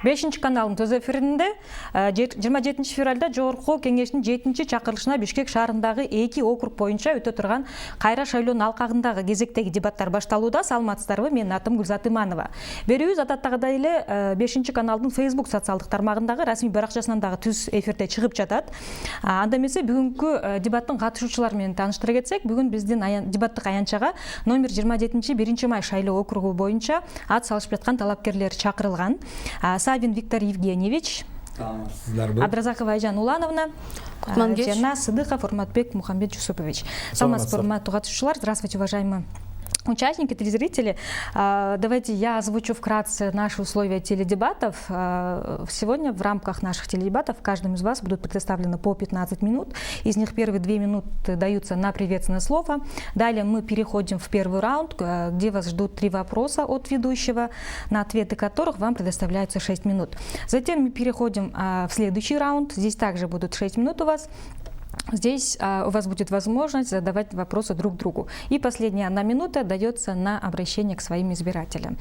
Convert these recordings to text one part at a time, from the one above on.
5 каналдын төз эфиринде 27 февралда Жогорку Кеңештин 7 чакырылышына Бишкек шаарындагы 2 округ боюнча өтө турган кайра шайлоонун алкагындагы кезектеги дебаттар башталууда. Саламатсыздарбы? Менин атым Гүлзат Иманова. Берүүбүз адаттагыдай эле 5 каналдын Facebook социалдык тармагындагы расмий баракчасынан дагы түз эфирде чыгып жатат. Анда эмесе бүгүнкү дебаттын катышуучулары менен тааныштыра кетсек, бүгүн биздин дебаттык аянтчага номер 27 1 май шайлоо округу боюнча ат салышып жаткан талапкерлер чакырылган. Савин Виктор Евгеньевич, Абдразакова Айжан Улановна, жана Сыдыков Урматбек Мухаммед Жусупович. Саламатсызбы, катышуучулар. Здравствуйте, уважаемые участники, телезрители. Давайте я озвучу вкратце наши условия теледебатов. Сегодня в рамках наших теледебатов каждому из вас будут предоставлены по 15 минут. Из них первые 2 минуты даются на приветственное слово. Далее мы переходим в первый раунд, где вас ждут 3 вопроса от ведущего, на ответы которых вам предоставляются 6 минут. Затем мы переходим в следующий раунд. Здесь также будут 6 минут у вас. Здесь у вас будет возможность задавать вопросы друг другу. И последняя 1 минута дается на обращение к своим избирателям.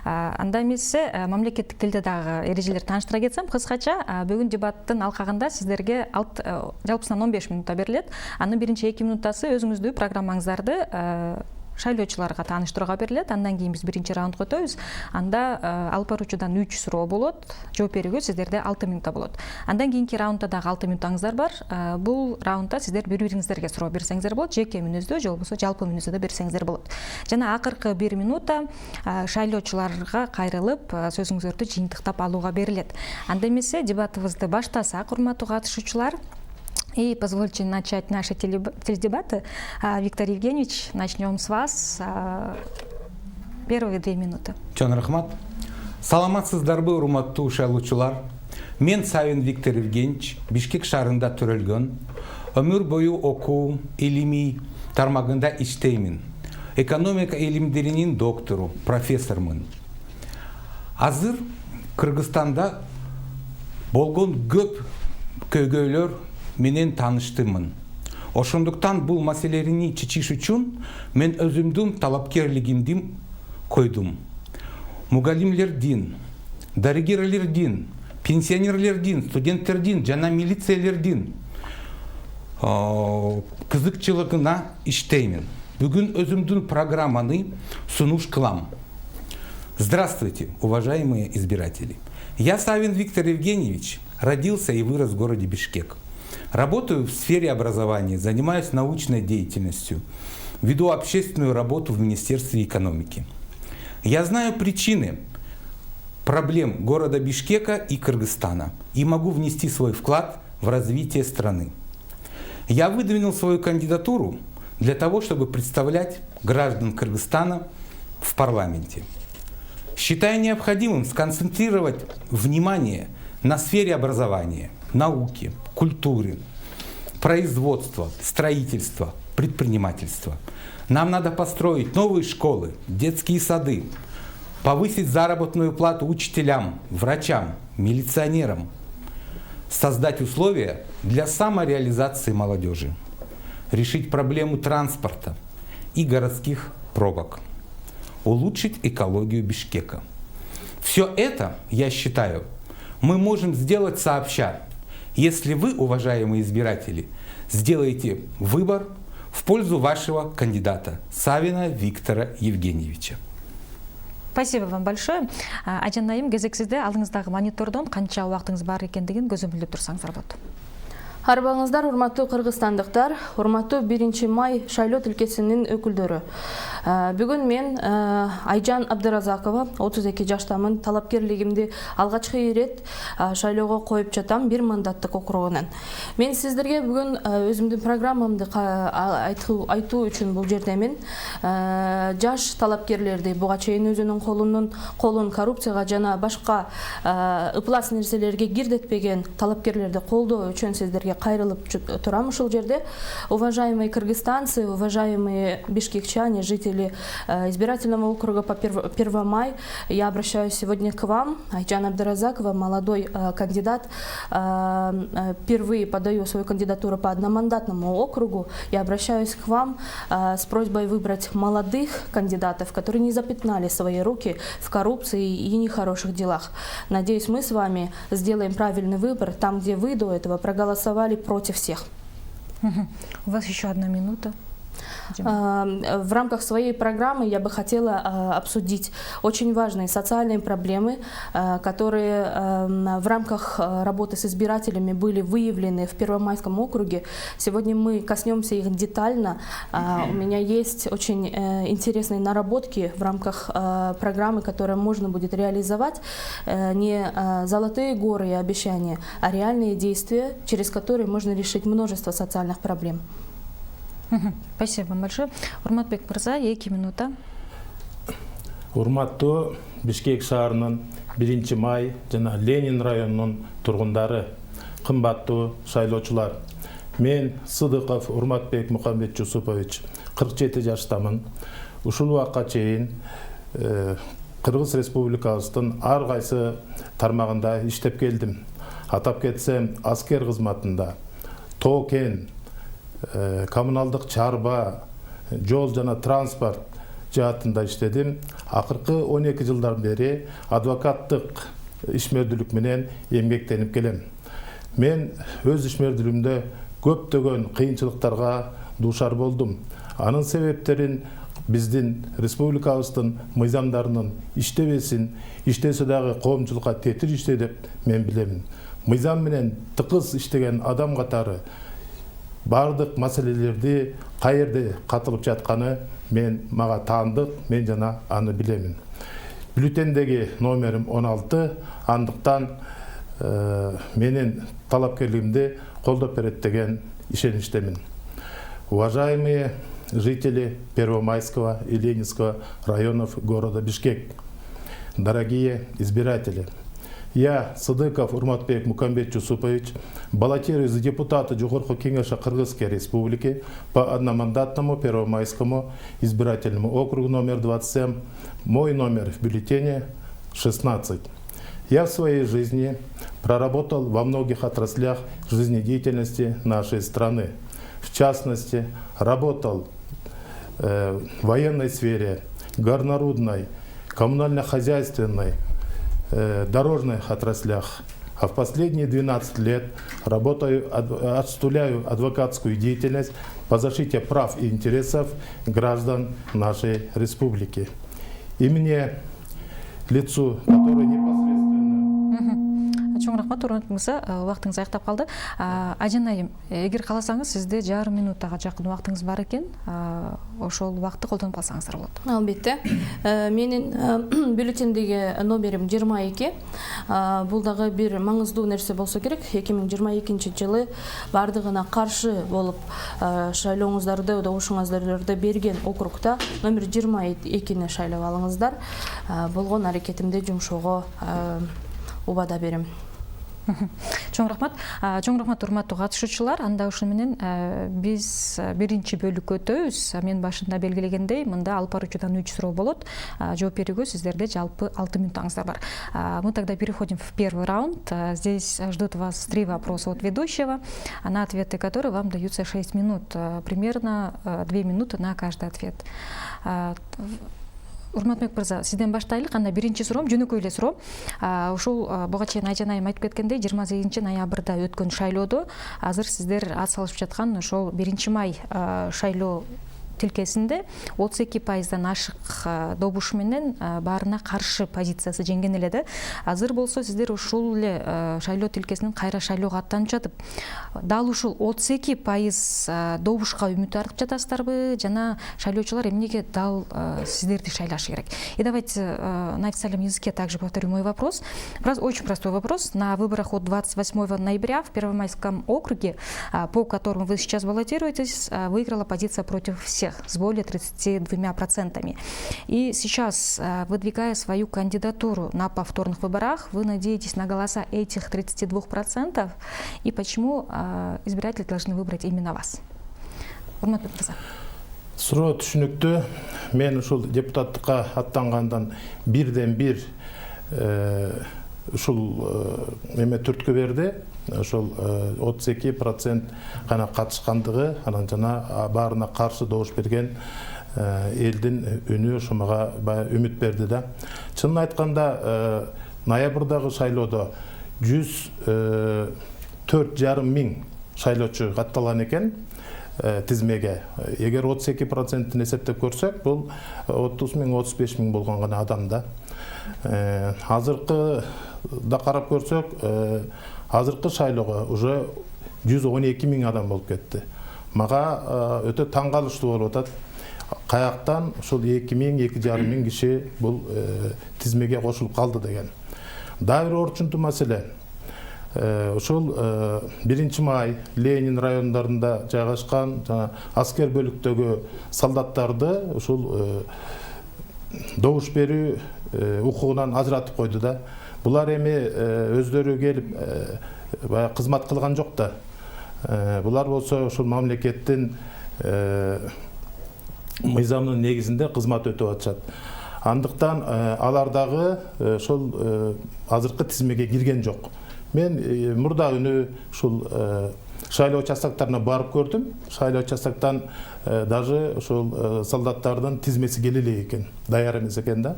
Анда эмесе мамлекеттик тилде дагы эрежелерди тааныштыра кетсем, кыскача бүгүн дебаттын алкагында сиздерге жалпысынан 15 минутта берилет. Анын биринчи 2 минутасы өзүңүздү программаңыздарды шайлоочуларга тааныштырууга берилет. Андан кийин биз биринчи раундга өтөбүз. Анда алып баруучудан 3 суроо болот. Жооп берүүгө сиздерде 6 минутта болот. Андан кийинки раундда дагы 6 минутуңуздар бар. Бул раундда сиздер бири-бириңиздерге суроо берсеңиздер болот. Жеке мүнөздө же болбосо жалпы мүнөздө да берсеңиздер болот. Жана акыркы 1 минута шайлоочуларга кайрылып сөзүңүздөрдү жыйынтыктап алууга берилет. Анда эмесе дебатыбызды баштасак, урматтуу катышуучулар. И позвольте начать наши теледебаты. Виктор Евгеньевич, начнем с вас. Первые 2 минуты. Чон рахмат. Саламатсыздарбы, урматтуу шайлоочулар. Мен Савин Виктор Евгеньевич, Бишкек шаарында төрөлгөн, өмүр бою окуу, илимий тармагында иштеймин. Экономика илимдеринин доктору, профессормун. Азыр Кыргызстанда болгон көп көйгөйлөр менен тааныштымын. Ошондуктан бул маселени чечиш үчүн мен өзүмдүн талапкерлигимди койдум. Мугалимлердин, дарыгерлердин, пенсионерлердин, студенттердин жана милициялердин кызыкчылыгына иштеймин. Бүгүн өзүмдүн программаны сунуш кылам. Здравствуйте, уважаемые избиратели. Я Савин Виктор Евгеньевич, родился и вырос в городе Бишкек. Работаю в сфере образования, занимаюсь научной деятельностью, веду общественную работу в Министерстве экономики. Я знаю причины проблем города Бишкека и Кыргызстана и могу внести свой вклад в развитие страны. Я выдвинул свою кандидатуру для того, чтобы представлять граждан Кыргызстана в парламенте. Считаю необходимым сконцентрировать внимание на сфере образования, науки, культуры, производства, строительства, предпринимательства. Нам надо построить новые школы, детские сады, повысить заработную плату учителям, врачам, милиционерам, создать условия для самореализации молодежи, решить проблему транспорта и городских пробок, улучшить экологию Бишкека. Все это, я считаю, мы можем сделать сообща, если вы, уважаемые избиратели, сделаете выбор в пользу вашего кандидата Савина Виктора Евгеньевича. Спасибо вам большое. Ажан Наим, кезексизде алдыңыздагы монитордон канча убактыңыз бар экендигин көзөмөлдөп турсаңыздар болот. Арбаңыздар, урматтуу кыргызстандыктар, урматтуу 1 май шайлоо тилкесинин өкүлдөрү. Бүгүн мен Айжан Абдразакова, 32 жаштамын, талапкерлигимди алгачкы ирет шайлоого коюп жатам 1 мандаттык округунан. Мен сиздерге бүгүн өзүмдүн программамды айтуу үчүн бул жердемин. Жаш талапкерлерди буга чейин өзүнүн колун коррупцияга жана башка ыплас нерселерге кирдетпеген талапкерлерди колдоо үчүн сиздерге сіздерге қайрылып тұрам ушул жерде. Уважаемые кыргызстанцы, уважаемые бишкекчане, жители избирательного округа по Первомай, я обращаюсь сегодня к вам. Айжан Абдыразакова, молодой кандидат, впервые подаю свою кандидатуру по одномандатному округу. Я обращаюсь к вам с просьбой выбрать молодых кандидатов, которые не запятнали свои руки в коррупции и нехороших делах. Надеюсь, мы с вами сделаем правильный выбор там, где вы до этого проголосовали против всех. У вас еще 1 минута. В рамках своей программы я бы хотела обсудить очень важные социальные проблемы, которые в рамках работы с избирателями были выявлены в Первомайском округе. Сегодня мы коснемся их детально. У меня есть очень интересные наработки в рамках программы, которые можно будет реализовать. Не золотые горы и обещания, а реальные действия, через которые можно решить множество социальных проблем. Спасибо вам большое. Урматбек мырза, 2 минута. Урматтуу Бишкек шаарынын 1-май жана Ленин районунун тургундары, кымбаттуу шайлоочулар. Мен Сыдыков Урматбек Мухаммед Жусупович, 47 жаштамын. Ушул убакка чейин Кыргыз Республикасынын ар кайсы тармагында иштеп келдим. Атап кетсем, аскер кызматында, тоо-кен, коммуналдык чарба, жол жана транспорт жаатында иштедим. Акыркы 12 жылдан бери адвокаттык ишмердүүлүк менен эмгектенип келем. Мен өз ишмердүүлүгүмдө көптөгөн кыйынчылыктарга дуушар болдум. Анын себептерин биздин республикабыздын мыйзамдарынын иштебесин, иштесе дагы коомчулукка тетир иштей деп мен билемин. Мыйзам менен тыкыз иштеген адам катары бардык маселелерди каерде катылып жатканы мага таандык, мен жана аны билемин. Бюллетендеги номерим 16, андыктан менин талапкерлигимди колдоп берет деген ишеничтемин. Уважаемые жители Первомайского и Ленинского районов города Бишкек, дорогие избиратели, я, Сыдыков Урматбек Мухаммед Жусупович, баллотируюсь за депутата Жогорку Кеңеша Кыргызской Республики по одномандатному Первомайскому избирательному округу номер 27. Мой номер в бюллетене 16. Я в своей жизни проработал во многих отраслях жизнедеятельности нашей страны. В частности, работал в военной сфере, горнорудной, коммунально-хозяйственной, дорожных отраслях. А в последние 12 лет осуществляю адвокатскую деятельность по защите прав и интересов граждан нашей республики. И мне, лицу, которое непосредственно... Чоң рахмат, Урматбек мырза, убактыңыз аяктап калды. Ажан айым, эгер кааласаңыз, сизде 1,5 минутага жакын убактыңыз бар экен. Ошол убакытты колдонуп алсаңыздар болот. Албетте. Менин бюллетендеги номерим 22. Бул дагы бир маңыздуу нерсе болсо керек. 2022 жылы бардыгына каршы болуп шайлооңуздарды, добушуңуздарды берген округда номер 22-ни шайлап алыңыздар. Болгон аракетимди жумшоого убада берем. Чоң рахмат урматтуу катышуучулар. Анда ушуну менен биз биринчи бөлүккө өтөбүз. Мен башында белгилегендей, мында алып баруучудан 3 суроо болот. Жооп берүүгө сиздерде жалпы 6 минутуңуздар бар. Мы тогда переходим в первый раунд. Здесь ждут вас 3 вопроса от ведущего, на ответы которые вам даются 6 минут. Примерно 2 минуты на каждый ответ. Урматбек мырза, сизден баштайлык. Анда биринчи суроом жөнөкөй эле суроо. Ушул буга чейин Айжан айым айтып кеткендей, 28 ноябрда өткөн шайлоодо азыр сиздер ат салышып жаткан ошол 1-май шайлоо тилкесинде 32%-дан ашык добуш менен баарына каршы позициясы жеңген эле да. Азыр болсо сиздер ушул эле шайлоо тилкесинин кайра шайлоого аттанып жатып, дал ушул 32% добушка үмүт артып жатасыздарбы, жана шайлоочулар эмнеге дал сиздерди шайлашы керек? И давайте на официальном языке также повторю мой вопрос. Очень простой вопрос. На выборах от 28 ноября в Первомайском округе, по которому вы сейчас баллотируетесь, выиграла позиция против всех всех с более 32%. И сейчас, выдвигая свою кандидатуру на повторных выборах, вы надеетесь на голоса этих 32%? И почему избиратели должны выбрать именно вас? Суроо түшүнүктүү. Мен ушул депутаттыкка аттангандан бирден бир ушул эме түрткү берди. Ошол 32% гана катышкандыгы, анан жана баарына каршы добуш берген элдин үнү ошомага үмүт берди да. Чынын айтканда, ноябрдагы шайлоодо 104,5 миң шайлоочу катталган экен тизмеге. Эгер 32%-ын эсептеп көрсөк, бул 30 миң, 35 миң болгон гана адам да. Азыркы да карап көрсөк, азыркы шайлоого уже 112 миң адам болуп кетти. Мага өтө таң калыштуу болуп атат. Каяктан ушул 2 миң, 2,5 миң киши бул тизмеге кошулуп калды деген. Дагы бир орчунтуу маселе. Ушул 1 май Ленин райондарында жайгашкан аскер бөлүктөгү солдаттарды ушул добуш берүү укугунан ажыратып койду да. Булар эми өздөрү келип кызмат кылган жок да. Булар болсо ушул мамлекеттин мыйзамынын негизинде кызмат өтөп атышат. Андыктан алар дагы ошол азыркы тизмеге кирген жок. Мен мурда үнү ушул шайлоо участоктарына барып көрдүм. Шайлоо участоктан даже ушул солдаттардын тизмеси келе элек экен, даяр эмес экен да.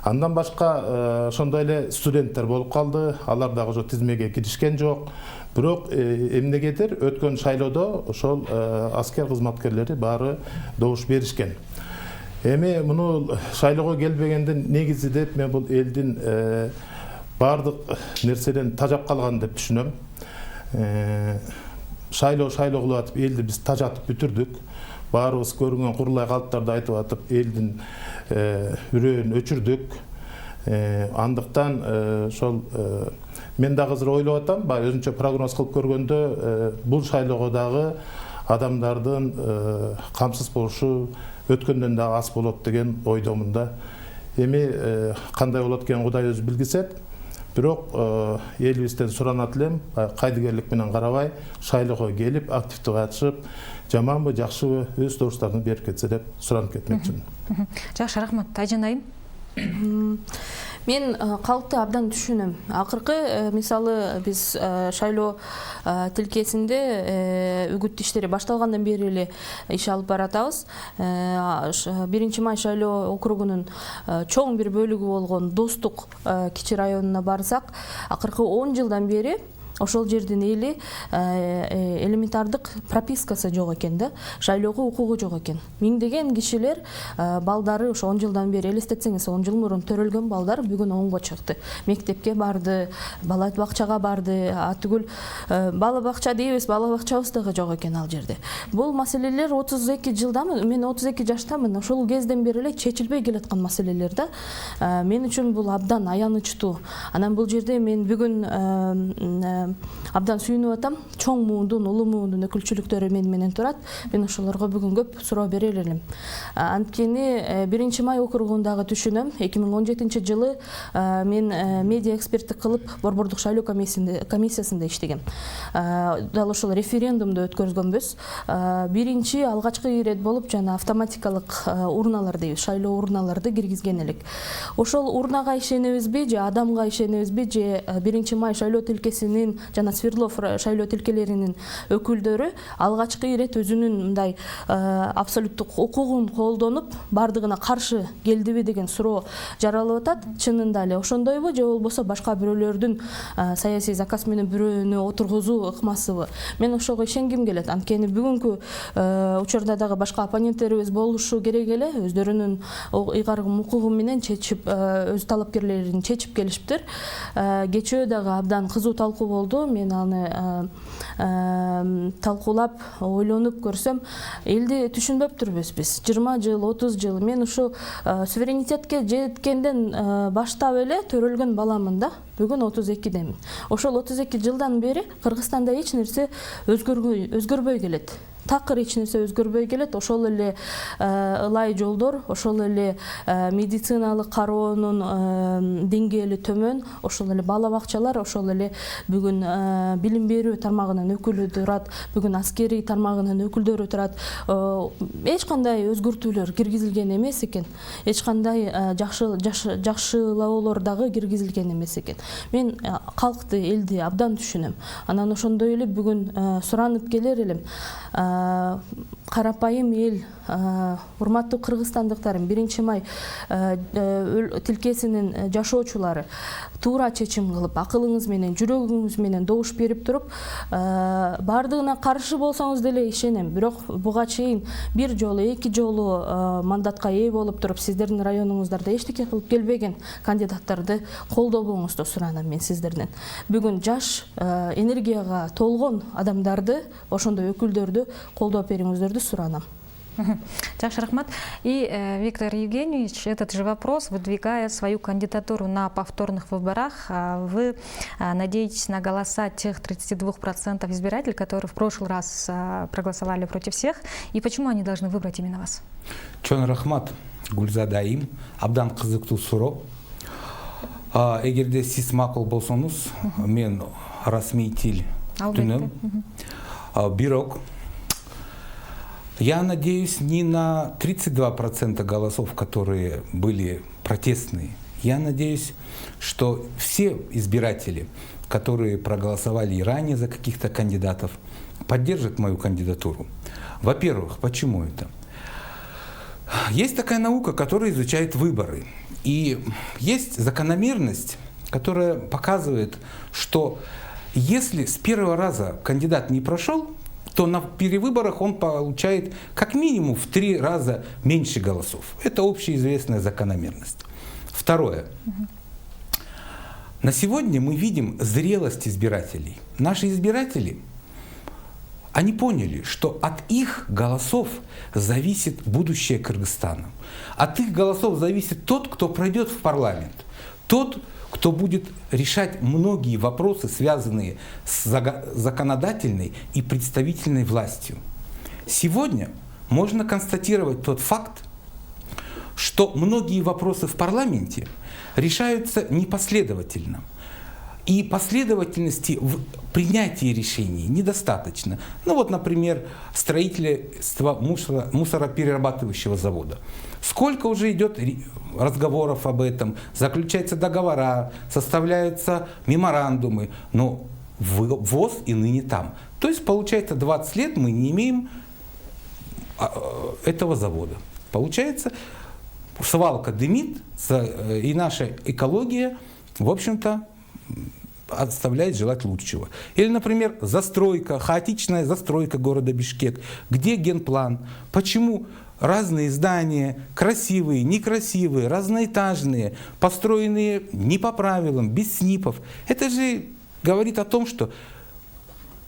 Андан башка ошондой эле студенттер болуп калды. Алар дагы ошо тизмеге киришкен жок. Бирок эмнегедир өткөн шайлоодо ошол аскер кызматкерлери баары добуш беришкен. Эми муну шайлоого келбегендин негизи деп мен бул элдин бардык нерседен тажап калган деп түшүнөм. Шайлоо кылып атып элди биз тажатып бүтүрдүк. Баарыбыз көрүнгөн курулай калыптарды айтып атып элдин үрөөнү өчүрдүк. Андыктан ошол мен дагы азыр ойлоп атам, өзүнчө прогноз кылып көргөндө бул шайлоого дагы адамдардын камсыз болушу өткөндөн дагы аз болот деген ойдомун да. Эми кандай болот экен Кудай өзү билгисет. Бирок элибизден суранат элем, кайдыгерлик менен карабай шайлоого келип активдүү катышып, жаманбы, жакшыбы өз добуштарын берип кетсе деп суранып кетмекчимин. Жакшы, рахмат. Айжан айым. Мен калкты абдан түшүнөм. Акыркы мисалы биз шайлоо тилкесинде үгүт иштери башталгандан бери эле иш алып баратабыз. 1 май шайлоо округунун чоң бир бөлүгү болгон Достук кичи районуна барсак, акыркы 10 жылдан бери ошол жердин эли элементардык пропискасы жок экен да, шайлоого укугу жок экен. Миңдеген кишилер балдары ошо 10 жылдан бери элестетсеңиз, 10 жыл мурун төрөлгөн балдар бүгүн оңго чыкты. Мектепке барды, бала бакчага барды, атүгүл бала бакча дейбиз, бала бакчабыз дагы жок экен ал жерде. Бул маселелер 32 жылдамын, мен 32 жаштамын, ошол кезден бери эле чечилбей келаткан маселелер да. Мен үчүн бул абдан аянычтуу. Анан бул жерде мен бүгүн абдан сүйүнүп атам. Чоң муундун, улуу муундун өкүлчүлүктөрү менен турат. Мен ошолорго бүгүн көп суроо бере элем. Анткени 1 май округундагы түшүнөм. 2017 жылы мен медиа эксперттик кылып Борбордук шайлоо комиссиясында иштегем. Дал ошол референдумду өткөргөнбүз. Биринчи алгачкы ирет болуп жана автоматикалык урналар дейбиз, шайлоо урналарды киргизген элек. Ошол урнага ишенебизби же адамга ишенебизби же 1 май шайлоо тилкесинин жана Свердлов шайлоо тилкелеринин өкүлдөрү алгачкы ирет өзүнүн мындай абсолюттук укугун колдонуп бардыгына каршы келдиби деген суроо жаралып атат. Чынында эле ошондойбу же болбосо башка бирөөлөрдүн саясий заказ менен бирөөнү отургузуу ыкмасыбы? Мен ошого ишенгим келет. Анткени бүгүнкү учурда дагы башка оппоненттерибиз болушу керек эле, өздөрүнүн ыйгарым укугу менен чечип, өз талапкерлерин чечип келишиптир. Кечөө дагы абдан кызуу талкуу болду. Мен аны талкуулап, ойлонуп көрсөм, элди түшүнбөптүрбүз биз. 20 жыл, 30 жыл мен ушу суверенитетке жеткенден баштап эле төрөлгөн баламын да. Бүгүн 32-демин. Ошол 32 жылдан бери Кыргызстанда эч нерсе өзгөрбөй келет. такыр эч нерсе өзгөрбөй келет. Ошол эле ылай жолдор, ошол эле медициналык кароонун деңгээли төмөн, ошол эле бала бакчалар, ошол эле бүгүн билим берүү тармагынын өкүлү турат, бүгүн аскерий тармагынын өкүлдөрү турат. Эч кандай өзгөртүүлөр киргизилген эмес экен. Эч кандай жакшылоолор дагы киргизилген эмес экен. Мен калкты, элди абдан түшүнөм. Анан ошондой эле бүгүн суранып келер элем. Карапайым эл, урматтуу кыргызстандыктарым, 1-май тилкесинин жашоочулары туура чечим кылып, акылыңыз менен, жүрөгүңүз менен добуш берип туруп, бардыгына каршы болсоңуз деле ишенем. Бирок буга чейин бир жолу, эки жолу мандатка ээ болуп туруп, сиздердин районуңуздарда эчтеке кылып келбеген кандидаттарды колдобоңузду суранам мен сиздерден. Бүгүн жаш, энергияга толгон адамдарды, ошондой өкүлдөрдү колдоп бериңиздерди суранам. Жақсы, рахмат. И, Виктор Евгеньевич, этот же вопрос, выдвигая свою кандидатуру на повторных выборах, вы надеетесь на голоса тех 32% избирателей, которые в прошлый раз проголосовали против всех, и почему они должны выбрать именно вас? Чон рахмат, Гүлзадаим, абдан кызыктуу суроо. Эгерде сиз макул болсоңуз, мен расмий тил түнөм. Бирок я надеюсь не на 32% голосов, которые были протестные. Я надеюсь, что все избиратели, которые проголосовали и ранее за каких-то кандидатов, поддержат мою кандидатуру. Во-первых, почему это? Есть такая наука, которая изучает выборы. И есть закономерность, которая показывает, что если с первого раза кандидат не прошел, то на перевыборах он получает как минимум в 3 раза меньше голосов. Это общеизвестная закономерность. Второе. На сегодня мы видим зрелость избирателей. Наши избиратели, они поняли, что от их голосов зависит будущее Кыргызстана. От их голосов зависит тот, кто пройдет в парламент. Тот, кто будет решать многие вопросы, связанные с законодательной и представительной властью. Сегодня можно констатировать тот факт, что многие вопросы в парламенте решаются непоследовательно. И последовательности в принятии решений недостаточно. Ну вот, например, строительство мусороперерабатывающего завода. Сколько уже идет разговоров об этом, заключаются договора, составляются меморандумы, но ВОЗ и ныне там. То есть, получается, 20 лет мы не имеем этого завода. Получается, свалка дымит, и наша экология, в общем-то, оставляет желать лучшего. Или, например, застройка, хаотичная застройка города Бишкек. Где генплан? Почему разные здания, красивые, некрасивые, разноэтажные, построенные не по правилам, без СНИПов? Это же говорит о том, что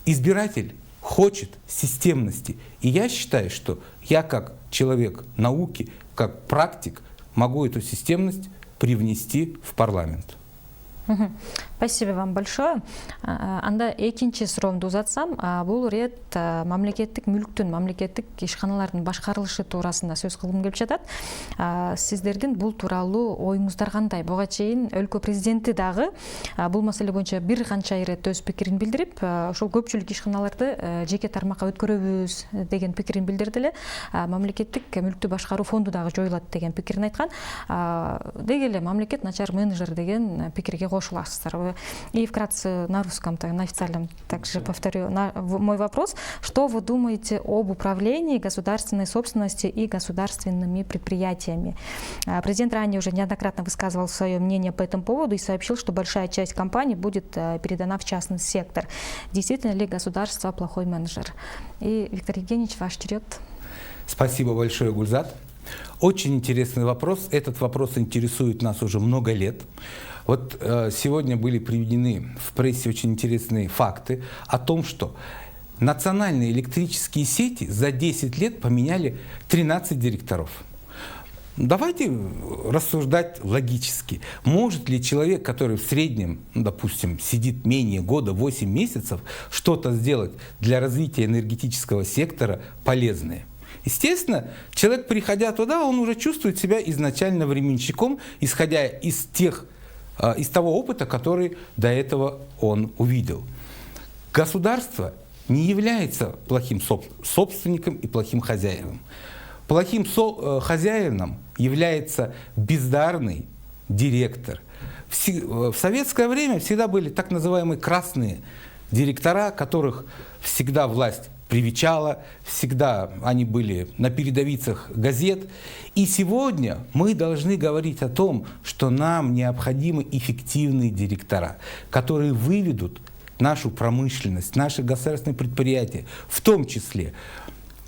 избиратель хочет системности. И я считаю, что я как человек науки, как практик, могу эту системность привнести в парламент. Спасибо вам большое. Анда экинчи суроомду узатсам, бул рет мамлекеттик мүлктүн, мамлекеттик ишканалардын башкарылышы туурасында сөз кылгым келип жатат. Сиздердин бул тууралуу оюңуздар кандай? Буга чейин өлкө президенти дагы бул маселе боюнча бир канча ирет өз пикирин билдирип, ошол көпчүлүк ишканаларды жеке тармакка өткөрөбүз деген пикирин билдирди эле. Мамлекеттик мүлктү башкаруу фонду дагы жоюлат деген пикирин айткан. Деги эле мамлекет начар менеджер деген пикирге кошуласыздар. И вкратце на русском, на официальном также повторю мой вопрос. Что вы думаете об управлении государственной собственностью и государственными предприятиями? Президент ранее уже неоднократно высказывал свое мнение по этому поводу и сообщил, что большая часть компаний будет передана в частный сектор. Действительно ли государство плохой менеджер? И, Виктор Евгеньевич, ваш черед. Спасибо большое, Гульзат. Очень интересный вопрос. Этот вопрос интересует нас уже много лет. Вот сегодня были приведены в прессе очень интересные факты о том, что национальные электрические сети за 10 лет поменяли 13 директоров. Давайте рассуждать логически. Может ли человек, который в среднем, допустим, сидит менее года, 8 месяцев, что-то сделать для развития энергетического сектора полезное? Естественно, человек, приходя туда, он уже чувствует себя изначально временщиком, исходя из того опыта, который до этого он увидел. Государство не является плохим собственником и плохим хозяином. Плохим хозяином является бездарный директор. В советское время всегда были так называемые красные директора, которых всегда власть привечала, всегда они были на передовицах газет. И сегодня мы должны говорить о том, что нам необходимы эффективные директора, которые выведут нашу промышленность, наши государственные предприятия, в том числе,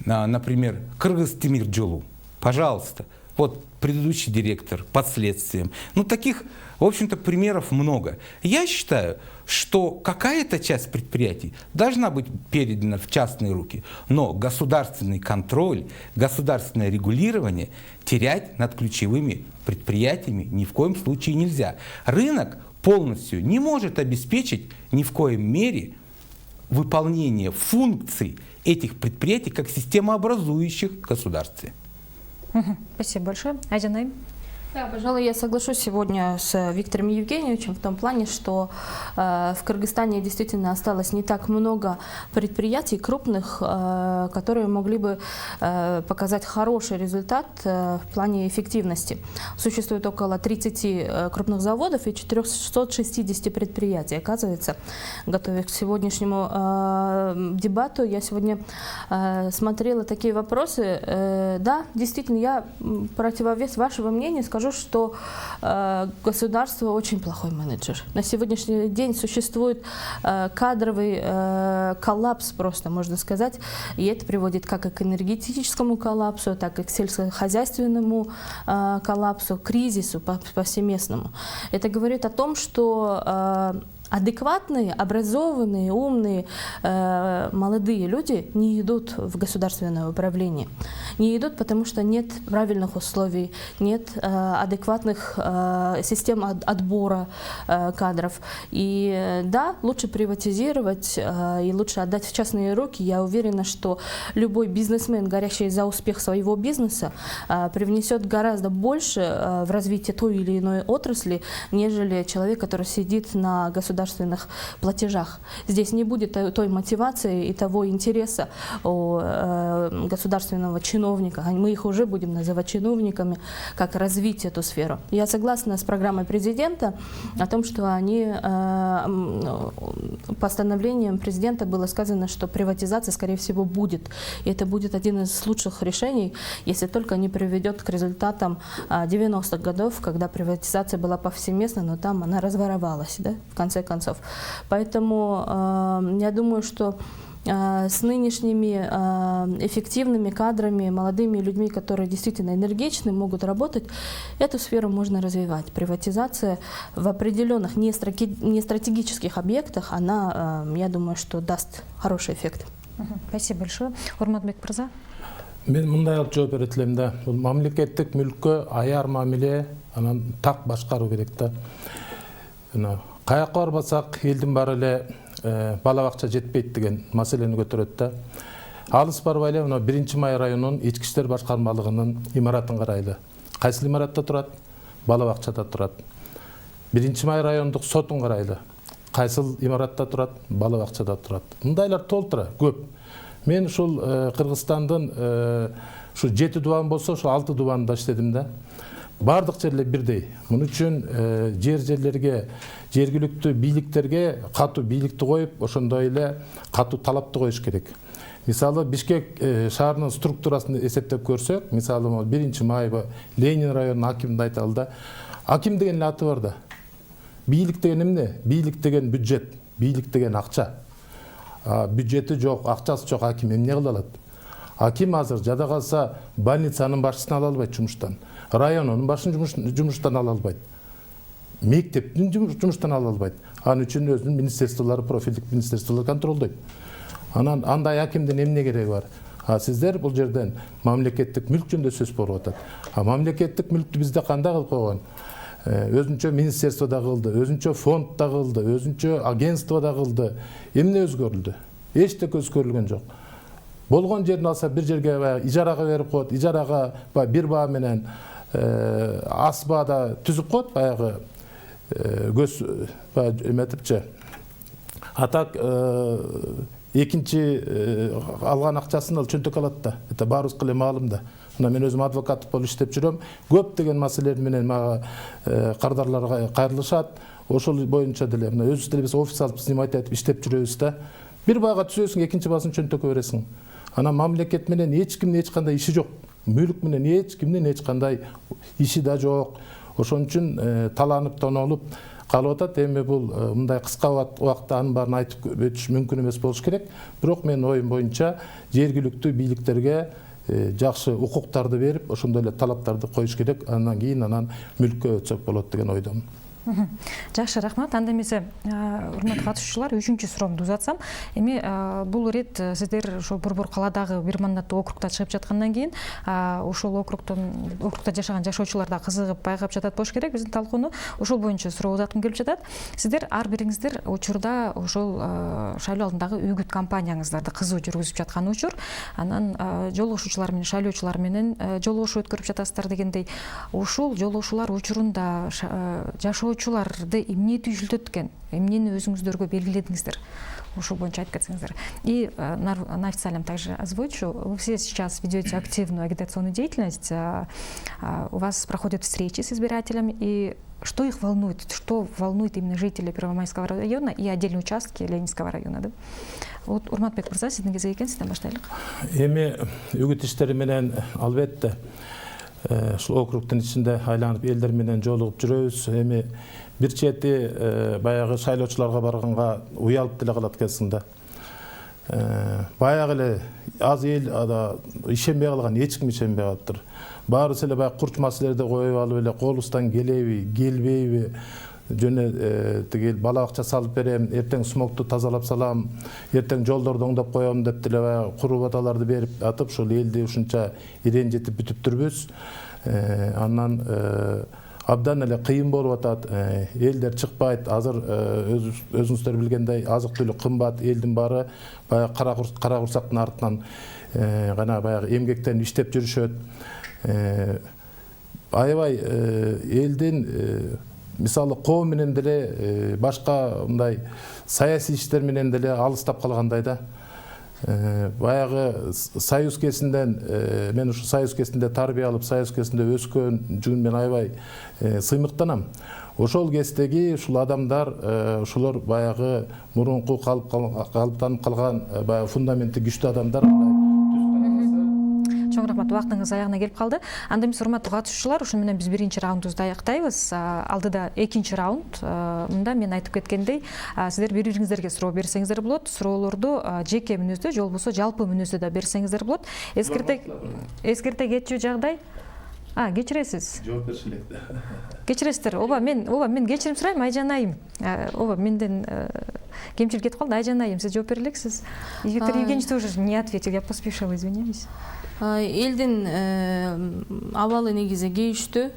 например, Кыргызтемиржолу. Пожалуйста, вот предыдущий директор под следствием. Таких, в общем-то, примеров много. Я считаю, что какая-то часть предприятий должна быть передана в частные руки, но государственный контроль, государственное регулирование терять над ключевыми предприятиями ни в коем случае нельзя. Рынок полностью не может обеспечить ни в коем мере выполнение функций этих предприятий как системообразующих в государстве. Спасибо большое. Айжан. Да, пожалуй, я соглашусь сегодня с Виктором Евгеньевичем в том плане, что в Кыргызстане действительно осталось не так много предприятий крупных, которые могли бы показать хороший результат в плане эффективности. Существует около 30 крупных заводов и 460 предприятий. Оказывается, готовясь к сегодняшнему дебату, я сегодня смотрела такие вопросы. Да, действительно, я противовес вашего мнения скажу, что государство очень плохой менеджер. На сегодняшний день существует кадровый коллапс, просто можно сказать, и это приводит как к энергетическому коллапсу, так и к сельскохозяйственному коллапсу, кризису повсеместному. Это говорит о том, что адекватные, образованные, умные, молодые люди не идут в государственное управление. Не идут, потому что нет правильных условий, нет адекватных систем отбора кадров. И да, лучше приватизировать и лучше отдать в частные руки. Я уверена, что любой бизнесмен, горящий за успех своего бизнеса, привнесет гораздо больше в развитие той или иной отрасли, нежели человек, который сидит на государственных платежах. Здесь не будет той мотивации и того интереса у государственного чиновника. Мы их уже будем называть чиновниками, как развить эту сферу. Я согласна с программой президента о том, что они постановлением президента было сказано, что приватизация, скорее всего, будет. И это будет один из лучших решений, если только не приведет к результатам 90-х годов, когда приватизация была повсеместна, но там она разворовалась, да, в конце концов. Поэтому я думаю, что с нынешними эффективными кадрами, молодыми людьми, которые действительно энергичны, могут работать, эту сферу можно развивать. Приватизация в определенных не стратегических объектах, она, я думаю, что даст хороший эффект. Спасибо большое. Урматбек Мырза. Мен мындай алып жооп берет элем да. Бул мамлекеттик мүлккө аяр мамиле, анан так башкаруу керек да. Каяка барбасак элдин баары эле бала бакча жетпейт деген маселени көтөрөт да. Алыс барбай эле 1-Май районунун ички иштер башкармалыгынын имаратын карайлы. Кайсы имаратта турат? Бала бакчада турат. 1-Май райондук сотун карайлы. Кайсыл имаратта турат? Бала бакчада турат. Мындайлар толтура көп. Мен ушул Кыргызстандын ушу 7 дубан болсо, ошо 6 дубанда иштедим да. Бардык жерлер бирдей. Мун үчүн жерлерге, жергиликтүү бийликтерге катуу бийликти коюп, ошондой эле катуу талапты коюш керек. Мисалы Бишкек шаарынын структурасын эсептеп көрсөк, мисалы 1-Май Ленин районунун акимин айталы да. Аким деген эле аты бар да. Бийлик деген эмне? Бийлик деген бюджет, бийлик деген акча. Бюджети жок, акчасы жок аким эмне кыла алат? Аким азыр жада калса больницанын башчысын ала албайт жумуштан. Районунун башын жумуштан ала албайт. Мектептин жумуштан ала албайт. Анын үчүн өзүнүн министрликтолору, профилдик министрликтолор контролдойт. Анан андай акимдин эмне кереги бар? А сіздер бұл жерден мамлекеттік мүлк жөнінде сөз болып жатады. А мамлекеттік мүлікті бізде қандай қылып қойған? Өзінчө министерствода кылды, өзінчө фондда кылды, өзінчө агентствода кылды. Эмне өзгөрүлдү? Эчтеке өзгөрүлгөн жок. Болгон жерин алса бир жерге ижарага берип коет, ижарага бир баа менен ас баада түзүп коет, баягы көз эметипчи. Атак экинчи алган акчасын ал чөнтөк алат да. Это баарыбыз кыле маалым да. Мен өзім адвокат болуп иштеп жүрөм. Көптөгөн маселелер менен мага кардарларга кайрылышат. Ошол боюнча деле өзүбүз деле биз офис алып снимать этип иштеп жүрөбүз да. Бир баага түзөсүң, экинчи баасын чөнтөккө бересиң. Анан мамлекет менен эч кимдин эч кандай иши жок. Мүлк менен эч кимдин эч кандай иши да жок. Ошон үчүн таланып тонолуп калып атат. Эми бул мындай кыска убакытта анын баарын айтып өтүш мүмкүн эмес болуш керек. Бирок менин оюм боюнча жергиликтүү бийликтерге жакшы укуктарды берип, ошондой эле талаптарды коюш керек. Андан кийин мүлккө өтсөк болот деген ойдомун. Жакшы, рахмат. Анда эмесе, урматтуу катышуучулар, үчүнчү суроомду узатсам, эми бул ирет сиздер ошол Борбор калаадагы бир мандаттуу округда чыгып жаткандан кийин, ошол округда жашаган жашоочулар да кызыгып байкап жатат болуш керек биздин талкууну. Ошол боюнча суроо узаткым келип жатат. Сиздер ар бириңиздер учурда ошол шайлоо алдындагы үгүт кампанияңыздарды кызуу жүргүзүп жаткан учур. Анан жолугушуучулар менен, шайлоочулар менен жолугушуу өткөрүп жатасыздар дегендей, ушул жолугушуулар учурунда жашоочуларды эмне түзүлтөт экен, эмнени өзүңүздөргө белгиледиңиздер? Ушул боюнча айтып кетсеңиздер. И на официальном также озвучу. Вы все сейчас ведете активную агитационную деятельность. У вас проходят встречи с избирателями. И что их волнует? Что волнует именно жителей Первомайского района и отдельные участки Ленинского района? Да? Вот Урматбек мырза, сиздин кезек экен, сизден баштайлык. Эми үгүт иштери менен албетте ушул округдун ичинде айланып элдер менен жолугуп жүрөбүз. Эми бир чети баягы шайлоочуларга барганга уялып деле калат экенсиң да. Баягы эле аз эл ишенбей калган, эч ким ишенбей калыптыр. Баарыбыз эле баягы курч маселелерди коюп алып эле колубуздан келеби, келбейби, жөне тиги бала акча салып берем, эртең смогту тазалап салам, эртең жолдорду оңдоп коем деп деле баягы куру баталарды берип атып, ушул элди ушунча иренжитип бүтүп турбуз. Андан абдан эле кыйын болуп атат. Элдер чыкпайт. Азыр өзүңүздөр билгендей азык түлүк кымбат, элдин баары баягы кара курсактын артынан гана баягы эмгектенип иштеп жүрүшөт. Аябай элдин мисалы коом менен деле башка мындай саясий иштер менен деле алыстап калгандай да. Баягы союз кезинден мен ушу союз кезинде тарбия алып, союз кезинде өскөн жүгүн мен аябай сыймыктанам. Ошол кездеги ушул адамдар, ушулар баягы мурунку калыптанып калган баягы фундаменти күчтүү адамдар. Чоң рахмат, убактыңыз аягына келип калды. Анда эмес, урматтуу катышуучулар, ушуну менен биз биринчи раундубузду аяктайбыз. Алдыда экинчи раунд. Мында мен айтып кеткендей, сиздер бири-бириңиздерге суроо берсеңиздер болот. Суроолорду жеке мүнөздө же болбосо жалпы мүнөздө да берсеңиздер болот. Эскерте кетчү жагдай. Кечиресиз. Жооп бериш элек. Кечиресиздер. Ооба, мен кечирим сурайм, Айжан айым. Ооба, менден кемчилик кетип калды. Айжан айым, сиз жооп бере элексиз. Виктор Евгеньевич тоже не ответил. Я поспешила, извиняюсь. Элдин абалы негизи кейиштүү,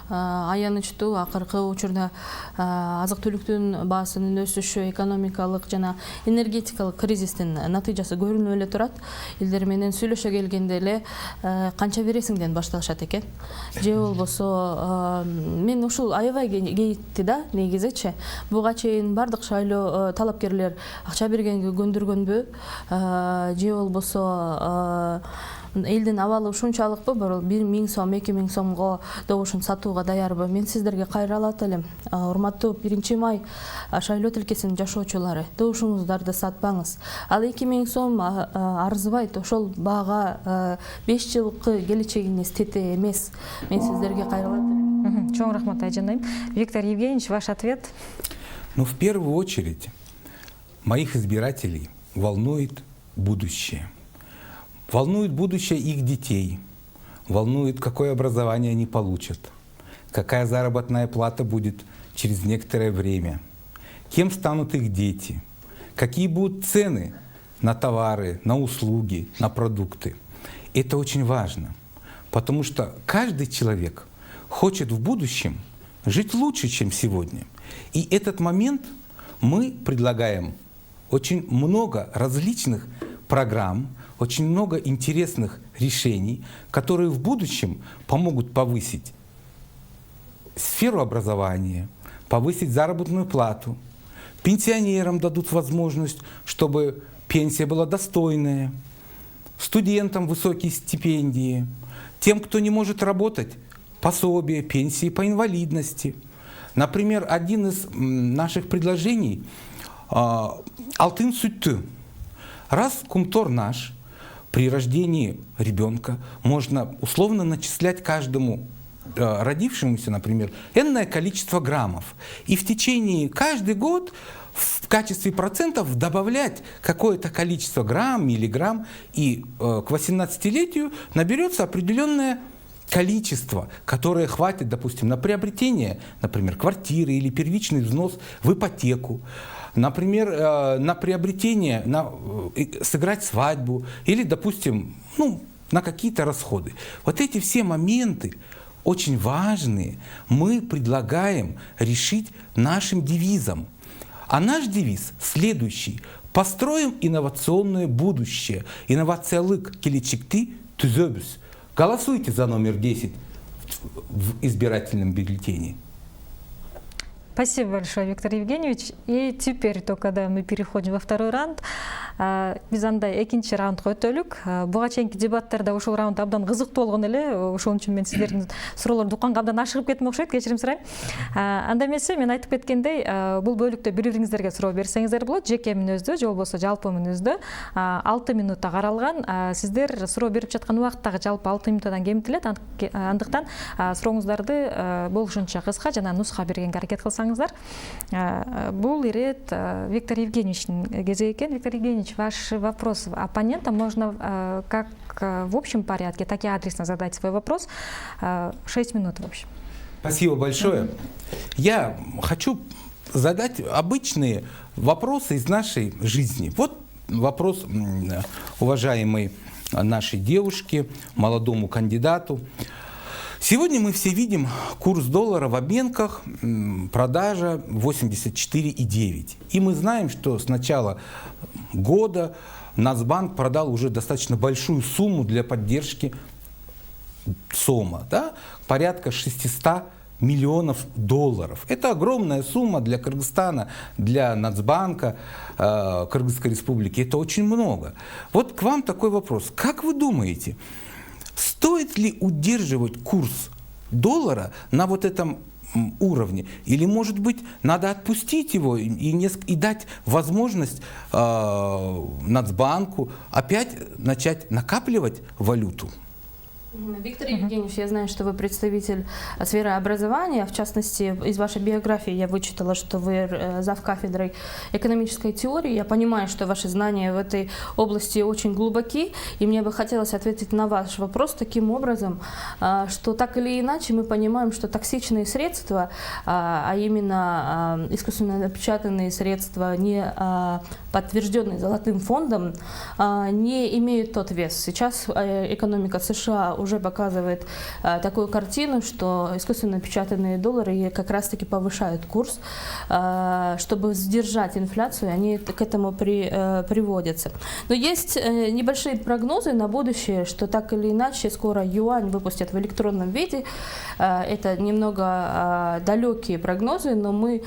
аянычтуу. Акыркы учурда азык түлүктүн баасынын өсүшү, экономикалык жана энергетикалык кризистин натыйжасы көрүнүп эле турат. Элдер менен сүйлөшө келгенде эле канча бересиңден башталышат экен. Же болбосо мен ушул аябай кейитти да негизичи. Буга чейин бардык шайлоо талапкерлер акча бергенге көндүргөнбү? Же болбосо элдин абалы ушунчалыкпы, 1000 сом, 2000 сомго добушун сатууга даярбы? Мен сиздерге кайрылат элем. Урматтуу 1 май шайлоо тилкесинин жашоочулары, добушуңуздарды сатпаңыз. Ал 2000 сом арзыбайт. Ошол баага 5 жылкы келечегиңиз тете эмес. Мен сиздерге кайрылат элем. Чоң рахмат, Айжан айым. Виктор Евгеньевич, ваш ответ? В первую очередь моих избирателей волнует будущее. Волнует будущее их детей, волнует, какое образование они получат, какая заработная плата будет через некоторое время, кем станут их дети, какие будут цены на товары, на услуги, на продукты. Это очень важно, потому что каждый человек хочет в будущем жить лучше, чем сегодня. И этот момент мы предлагаем очень много различных программ, очень много интересных решений, которые в будущем помогут повысить сферу образования, повысить заработную плату. Пенсионерам дадут возможность, чтобы пенсия была достойная, студентам высокие стипендии, тем, кто не может работать, пособие, пенсии по инвалидности. Например, один из наших предложений – Алтын сүтті. Раз кумтор наш, при рождении ребенка можно условно начислять каждому родившемуся, например, энное количество граммов. И в течение каждый год в качестве процентов добавлять какое-то количество грамм, миллиграмм, и к 18-летию наберется определенное количество, которое хватит, допустим, на приобретение, например, квартиры или первичный взнос в ипотеку, например, на приобретение, сыграть свадьбу или, допустим, на какие-то расходы. Вот эти все моменты очень важные мы предлагаем решить нашим девизом. А наш девиз следующий. Построим инновационное будущее. Инновациялык келечекти түзөбүз. Голосуйте за номер 10 в избирательном бюллетене. Спасибо большое, Виктор Евгеньевич. И теперь только да, мы переходим во второй раунд. Биз андай экинчи раундга өтөлүк. Буга чейинки дебаттарда ошол раунд абдан кызык болгон эле. Ошон үчүн мен сиздердин суроолорду укканга абдан ашыгып кеттим окшойт. Кечирим сурайм. Анда эмесе мен айтып кеткендей, бул бөлүктө бири-бириңиздерге суроо берсеңиздер болот. Жеке мүнөздө же болбосо жалпы мүнөздө 6 минутта каралган. Сиздер суроо берип жаткан убакыттагы жалпы 6 минуттан кемитилет. Андыктан сурооңуздарды болушунча кыска жана нуска бергенге аракет кылсаңыздар. Бул ирет Виктор Евгеньевичтин кезеги экен. Виктор Евгеньевич, ваш вопрос оппонента можно как в общем порядке, так и адресно задать свой вопрос. 6 минут в общем. Спасибо большое. Я хочу задать обычные вопросы из нашей жизни. Вот вопрос уважаемой нашей девушке, молодому кандидату. Сегодня мы все видим курс доллара в обменках, продажа 84,9. И мы знаем, что с начала года Нацбанк продал уже достаточно большую сумму для поддержки СОМа, да? Порядка 600 миллионов долларов. Это огромная сумма для Кыргызстана, для Нацбанка Кыргызской Республики. Это очень много. Вот к вам такой вопрос. Как вы думаете, стоит ли удерживать курс доллара на вот этом уровне? Или, может быть, надо отпустить его и дать возможность Нацбанку опять начать накапливать валюту? Виктор Евгеньевич, я знаю, что вы представитель сферы образования. В частности, из вашей биографии я вычитала, что вы завкафедрой экономической теории. Я понимаю, что ваши знания в этой области очень глубоки. И мне бы хотелось ответить на ваш вопрос таким образом, что так или иначе мы понимаем, что токсичные средства, а именно искусственно напечатанные средства, не подтвержденные золотым фондом, не имеют тот вес. Сейчас экономика США уже показывает такую картину, что искусственно напечатанные доллары как раз-таки повышают курс, чтобы сдержать инфляцию, они к этому приводятся. Но есть небольшие прогнозы на будущее, что так или иначе скоро юань выпустят в электронном виде. Это немного далекие прогнозы, но мы,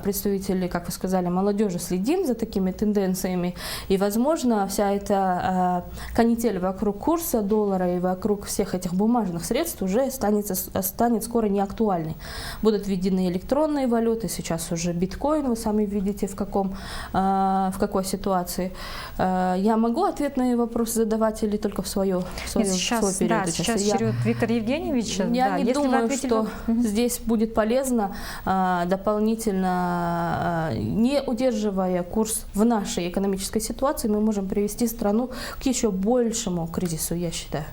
представители, как вы сказали, молодежи, следим за такими тенденциями. И, возможно, вся эта канитель вокруг курса доллара и вокруг всех этих бумажных средств уже станет скоро неактуальной. Будут введены электронные валюты, сейчас уже биткоин, вы сами видите, в какой ситуации. Я могу ответные вопросы задавать или только в свою сейчас, период? Да, сейчас черед Виктор Евгеньевич. Я не думаю, что здесь будет полезно дополнительно, не удерживая курс в нашей экономической ситуации, мы можем привести страну к еще большему кризису, я считаю.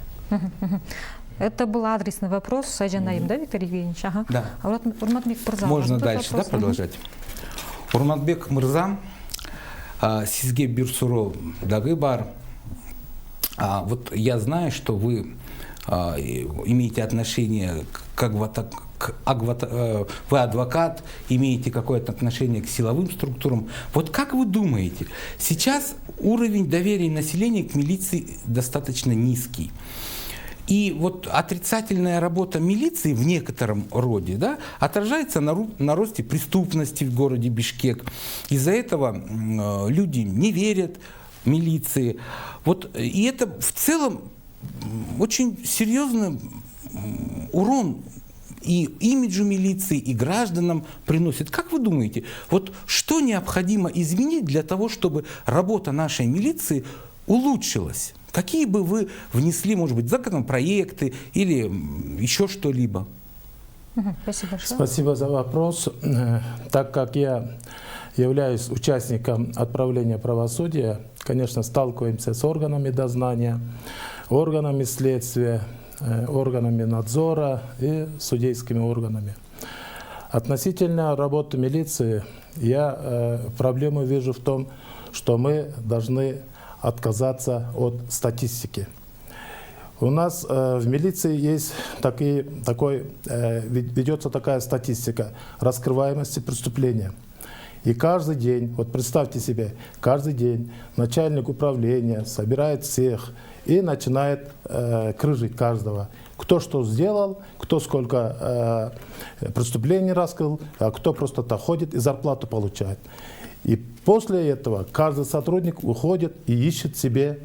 Это был адресный вопрос. Сайжанаим, да, Виктор Евгеньевич? Ага. Да. Урматбек Мырза. Можно дальше, да, продолжать? Урматбек Мырза, сизге бир суроо дагы бар. Вот я знаю, что вы имеете отношение вы адвокат, имеете какое-то отношение к силовым структурам. Вот как вы думаете, сейчас уровень доверия населения к милиции достаточно низкий. И вот отрицательная работа милиции в некотором роде, да, отражается на росте преступности в городе Бишкек. Из-за этого люди не верят милиции. Вот, и это в целом очень серьезный урон и имиджу милиции, и гражданам приносит. Как вы думаете, вот что необходимо изменить для того, чтобы работа нашей милиции улучшилась? Какие бы вы внесли, может быть, законопроекты или еще что-либо? Спасибо большое. Спасибо за вопрос. Так как я являюсь участником отправления правосудия, конечно, сталкиваемся с органами дознания, органами следствия, органами надзора и судейскими органами. Относительно работы милиции, я проблему вижу в том, что мы должны отказаться от статистики. У нас в милиции есть ведется такая статистика раскрываемости преступления. И каждый день, вот представьте себе, каждый день начальник управления собирает всех и начинает крыжить каждого. Кто что сделал, кто сколько преступлений раскрыл, а кто просто так ходит и зарплату получает. И после этого каждый сотрудник уходит и ищет себе,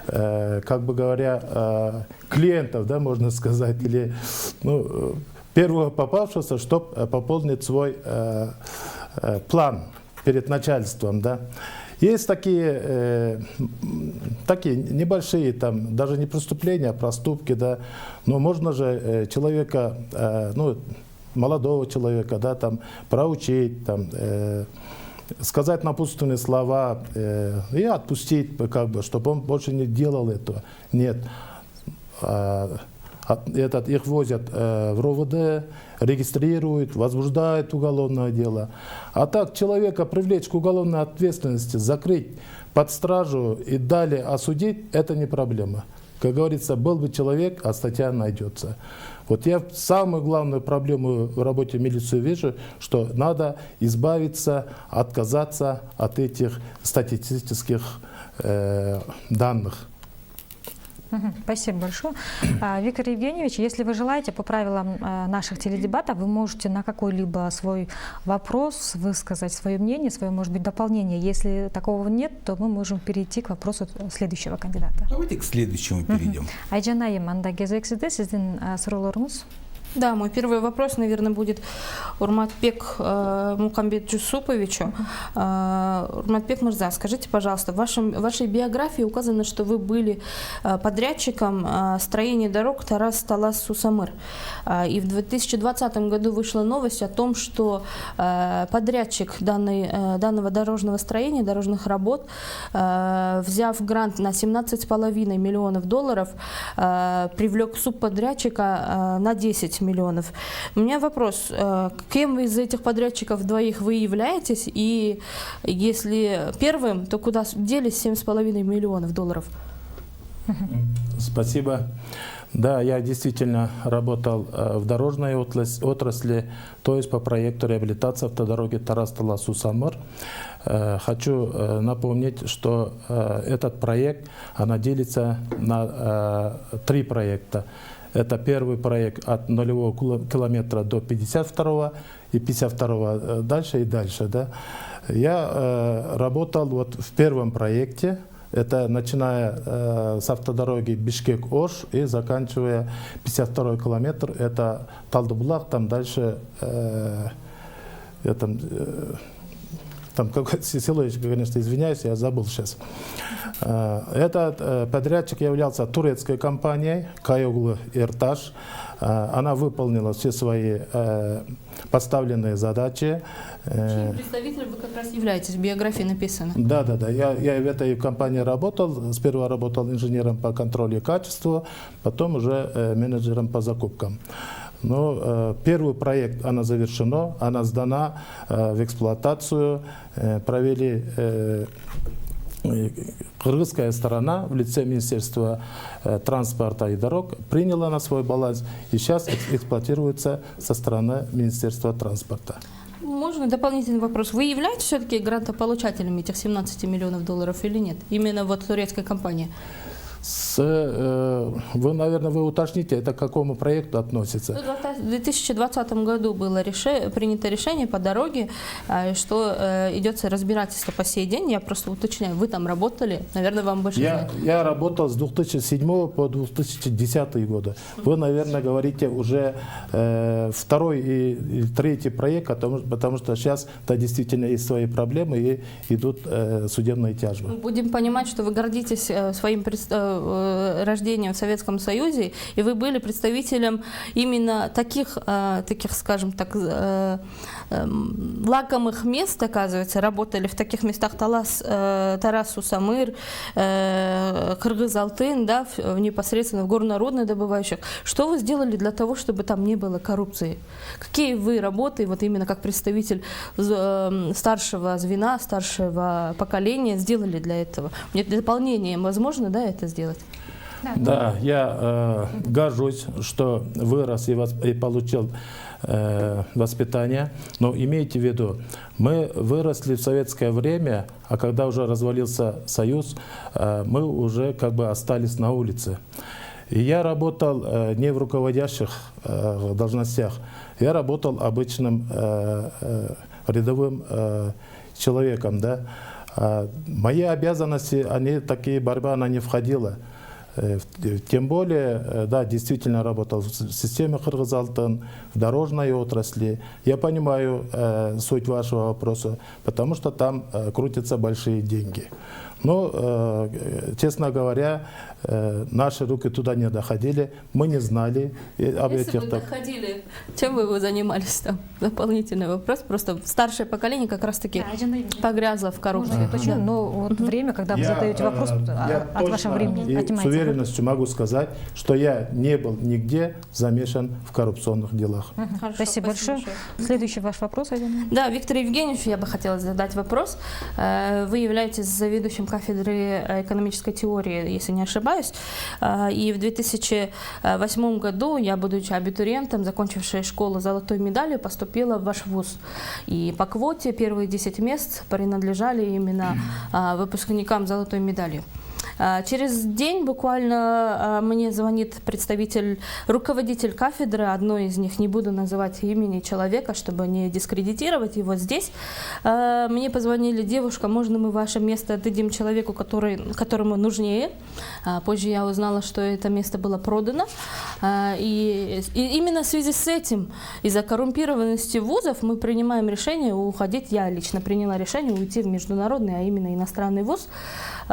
как бы говоря, клиентов, да, можно сказать, или первого попавшегося, чтобы пополнить свой план перед начальством. Да. Есть такие небольшие, там, даже не преступления, а проступки, да, но можно же человека, молодого человека, да, там, проучить, там, сказать напутственные слова и отпустить, как бы, чтобы он больше не делал этого. Нет. Их возят в РОВД, регистрируют, возбуждают уголовное дело. А так человека привлечь к уголовной ответственности, закрыть под стражу и далее осудить – это не проблема. Как говорится, был бы человек, а статья найдется. Вот я самую главную проблему в работе милиции вижу, что надо избавиться, отказаться от этих статистических данных. Спасибо большое. Виктор Евгеньевич, если вы желаете, по правилам наших теледебатов, вы можете на какой-либо свой вопрос высказать свое мнение, свое, может быть, дополнение. Если такого нет, то мы можем перейти к вопросу следующего кандидата. Давайте к следующему перейдем. Айжан Айым, анда кезексизде сиздин суроолоруңуз. Да, мой первый вопрос, наверное, будет Урматбек Мукамбет Джусуповичу. Урматбек Мырза, скажите, пожалуйста, в вашей биографии указано, что вы были подрядчиком строения дорог Тарас-Талас-Сусамыр. И в 2020 году вышла новость о том, что подрядчик данного дорожного строения, дорожных работ, взяв грант на $17,5 миллионов, привлек субподрядчика на 10 миллионов. У меня вопрос, кем из этих подрядчиков двоих вы являетесь, и если первым, то куда делись $7,5 миллионов? Спасибо. Да, я действительно работал в дорожной отрасли, то есть по проекту реабилитации автодороги Тарас-Талас-Сусамыр. Хочу напомнить, что этот проект, она делится на 3 проекта. Это первый проект от 0 километра до 52-го и 52-го дальше и дальше. Да. Я работал вот в первом проекте, это начиная с автодороги Бишкек-Ош и заканчивая 52-й километр, это Талдыбулак, там дальше там какое-то село, конечно, извиняюсь, я забыл сейчас. Этот подрядчик являлся турецкой компанией Кайоглу Эрташ. Она выполнила все свои поставленные задачи. Чьим представителем вы как раз являетесь, в биографии написано. Да. Я в этой компании работал. Сперва работал инженером по контролю качества, потом уже менеджером по закупкам. Но первый проект, она завершена, она сдана в эксплуатацию, провели кыргызская сторона в лице Министерства транспорта и дорог, приняла на свой баланс и сейчас эксплуатируется со стороны Министерства транспорта. Можно дополнительный вопрос? Вы являетесь все-таки грантополучателем этих 17 миллионов долларов или нет? Именно вот турецкая компания. Вы, наверное, вы уточните, это к какому проекту относится? В 2020 году было принято решение по дороге, что идет разбирательство по сей день. Я просто уточняю, вы там работали, наверное, вам больше знать. Я работал с 2007 по 2010 годы. Вы, наверное, говорите уже второй и третий проект, потому что сейчас действительно есть свои проблемы и идут судебные тяжбы. Будем понимать, что вы гордитесь своим рождением в Советском Союзе, и вы были представителем именно таких, скажем так, лакомых мест, оказывается, работали в таких местах Тарас Усамыр, Кыргыз-Алтын, да, непосредственно в горнорудных добывающих. Что вы сделали для того, чтобы там не было коррупции? Какие вы работы, вот именно как представитель старшего звена, старшего поколения, сделали для этого? Мне дополнение возможно, да, это сделать? Да, я горжусь, что вырос и получил воспитание, но имейте в виду, мы выросли в советское время, а когда уже развалился Союз, мы уже как бы остались на улице. И я работал не в руководящих должностях, я работал обычным рядовым человеком, да. Мои обязанности, такие борьба, она не входила. Тем более, да, действительно работал в системе Кыргыз-Алтын, в дорожной отрасли. Я понимаю суть вашего вопроса, потому что там крутятся большие деньги. Но, честно говоря, наши руки туда не доходили, мы не знали об Если этих... бы доходили, чем бы вы занимались там? Дополнительный вопрос. Просто старшее поколение как раз-таки погрязло в коррупции. Можно я уточню? Но вот время, когда вы задаете вопрос, от вашего времени отнимается. С уверенностью могу сказать, что я не был нигде замешан в коррупционных делах. Хорошо, Спасибо большое. Следующий ваш вопрос, Айдана. Да, Виктор Евгеньевич, я бы хотела задать вопрос. Вы являетесь заведующим кафедры экономической теории, если не ошибаюсь. И в 2008 году я, будучи абитуриентом, закончившей школу золотой медалью, поступила в ваш вуз. И по квоте первые 10 мест принадлежали именно выпускникам золотой медали. Через день буквально мне звонит руководитель кафедры, одной из них, не буду называть имени человека, чтобы не дискредитировать его здесь. Мне позвонили: девушка, можно мы ваше место отдадим человеку, которому нужнее. Позже я узнала, что это место было продано. И именно в связи с этим, из-за коррумпированности вузов, мы принимаем решение уходить. Я лично приняла решение уйти в международный, а именно иностранный вуз. У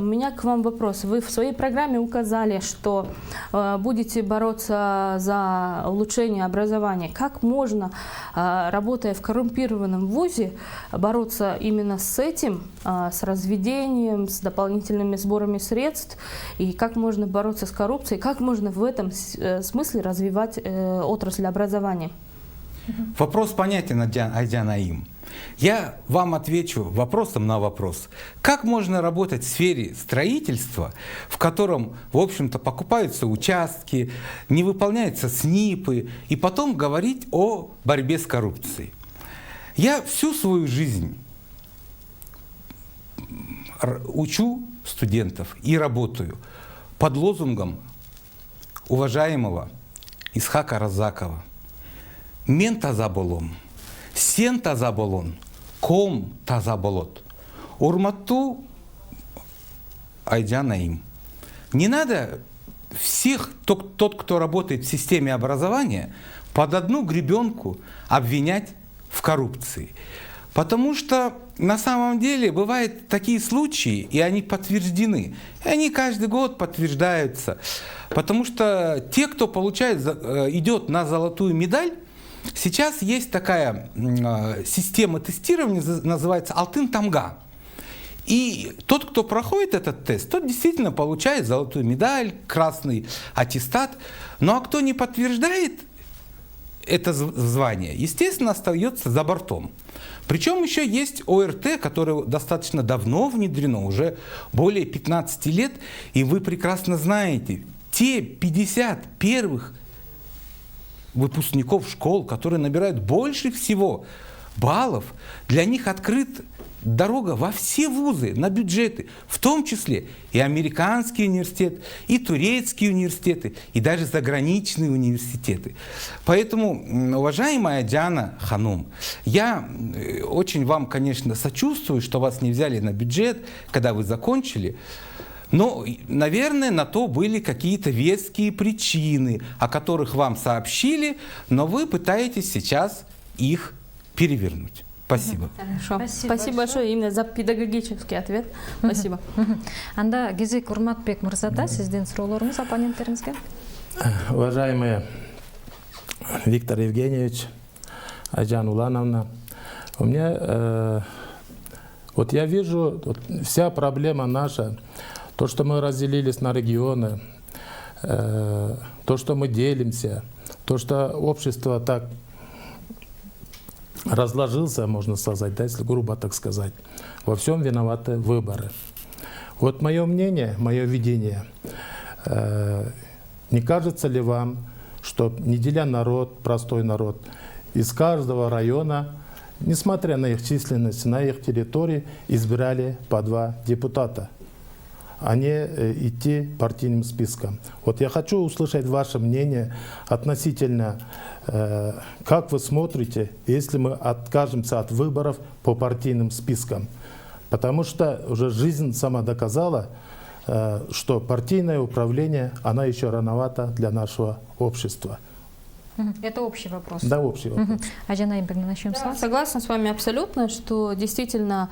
меня к вам вопрос. Вы в своей программе указали, что будете бороться за улучшение образования. Как можно, работая в коррумпированном вузе, бороться именно с этим, с разведением, с дополнительными сборами средств? И как можно бороться с коррупцией? Как можно в этом смысле развивать отрасль образования? Вопрос понятен, Айдана Наим. Я вам отвечу вопросом на вопрос. Как можно работать в сфере строительства, в котором, в общем-то, покупаются участки, не выполняются СНИПы, и потом говорить о борьбе с коррупцией? Я всю свою жизнь учу студентов и работаю под лозунгом уважаемого Исхака Разакова: «Мен таза болом, сен таза болон, ком таза болот». Урматтуу Айдана Наим. Не надо всех, тот, кто работает в системе образования, под одну гребенку обвинять в коррупции. Потому что на самом деле бывают такие случаи, и они подтверждены. И они каждый год подтверждаются. Потому что те, кто идет на золотую медаль, сейчас есть такая система тестирования, называется Алтын Тамга. И тот, кто проходит этот тест, тот действительно получает золотую медаль, красный аттестат. Ну а кто не подтверждает это звание, естественно, остается за бортом. Причем еще есть ОРТ, которое достаточно давно внедрено, уже более 15 лет, и вы прекрасно знаете, те 50 первых выпускников школ, которые набирают больше всего баллов, для них открыт дорога во все вузы, на бюджеты, в том числе и американский университет, и турецкие университеты, и даже заграничные университеты. Поэтому, уважаемая Диана Ханум, я очень вам, конечно, сочувствую, что вас не взяли на бюджет, когда вы закончили. Но, наверное, на то были какие-то веские причины, о которых вам сообщили, но вы пытаетесь сейчас их перевернуть. Спасибо. Хорошо. Спасибо большое именно за педагогический ответ. Спасибо. Анда кезек Урматбек мырзада, сизден суроолоруңуз оппоненттериңизге. Уважаемый Виктор Евгеньевич, Айжан Улановна, у меня, вот я вижу, вот вся проблема наша, то, что мы разделились на регионы, то, что мы делимся, то, что общество так разложился, можно сказать, да, если грубо так сказать. Во всем виноваты выборы. Вот мое мнение, мое видение. Не кажется ли вам, что, не деля народ, простой народ, из каждого района, несмотря на их численность, на их территории, избирали по 2 депутата, а не идти партийным списком? Вот я хочу услышать ваше мнение относительно, как вы смотрите, если мы откажемся от выборов по партийным спискам. Потому что уже жизнь сама доказала, что партийное управление, она еще рановато для нашего общества. Это общий вопрос. Да, общий вопрос. Айжан Айымбековна, начнем с вас. Согласна с вами абсолютно, что действительно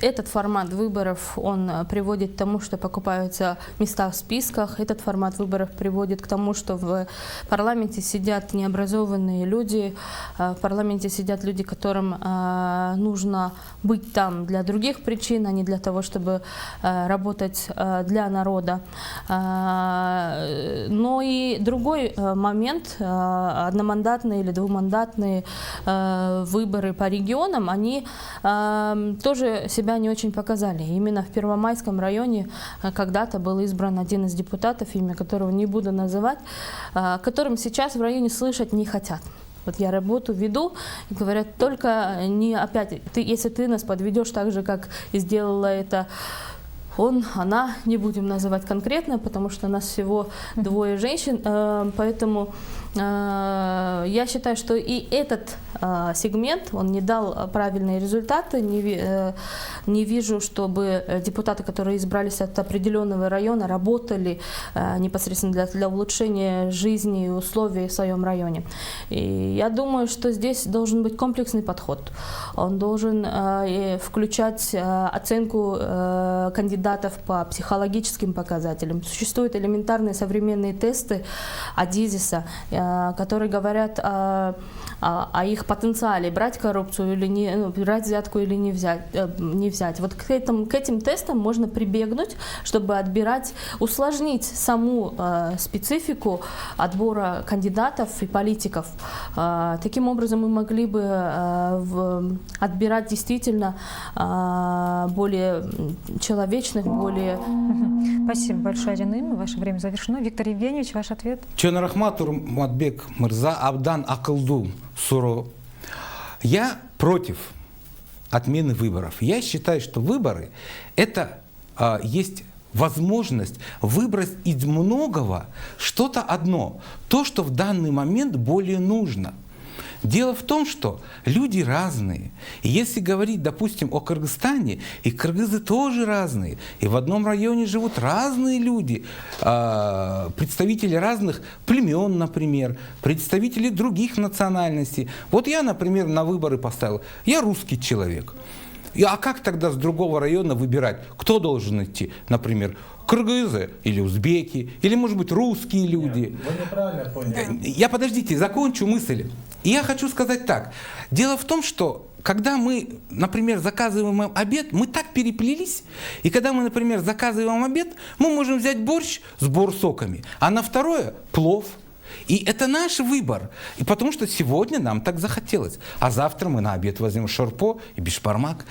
этот формат выборов, он приводит к тому, что покупаются места в списках. Этот формат выборов приводит к тому, что в парламенте сидят необразованные люди, в парламенте сидят люди, которым нужно быть там для других причин, а не для того, чтобы работать для народа. Но и другой момент, одномандатные или двумандатные выборы по регионам, они тоже себя не очень показали. Именно в Первомайском районе когда-то был избран один из депутатов, имя которого не буду называть, которым сейчас в районе слышать не хотят. Вот я работу веду, и говорят, только не опять, если ты нас подведешь так же, как и сделала это она, не будем называть конкретно, потому что у нас всего 2 женщин, поэтому я считаю, что и этот сегмент, он не дал правильные результаты, не вижу, чтобы депутаты, которые избрались от определенного района, работали непосредственно для улучшения жизни и условий в своем районе. И я думаю, что здесь должен быть комплексный подход. Он должен включать оценку кандидатов по психологическим показателям. Существуют элементарные современные тесты АДИЗИСа, которые говорят о их потенциале, брать коррупцию или не, брать взятку или не взять. Вот к этим тестам можно прибегнуть, чтобы усложнить саму специфику отбора кандидатов и политиков. Таким образом мы могли бы отбирать действительно более человечных, более... Спасибо большое, Айжан Айымовна. Ваше время завершено. Виктор Евгеньевич, ваш ответ. Чонрахмат Урматбек мырза абдан акылду суроо. Я против отмены выборов. Я считаю, что выборы – это есть возможность выбрать из многого что-то одно, то, что в данный момент более нужно. Дело в том, что люди разные. И если говорить, допустим, о Кыргызстане, и кыргызы тоже разные. И в одном районе живут разные люди, представители разных племен, например, представители других национальностей. Вот я, например, на выборы поставил, я русский человек. А как тогда с другого района выбирать, кто должен идти? Например, кыргызы или узбеки, или, может быть, русские люди. Вы неправильно поняли. Я, подождите, закончу мысль. И я хочу сказать так. Дело в том, что когда мы, например, заказываем обед, мы так переплелись. И когда мы, например, заказываем обед, мы можем взять борщ с борсоками, а на второе – плов. И это наш выбор. И потому что сегодня нам так захотелось. А завтра мы на обед возьмем шорпо и бишбармак.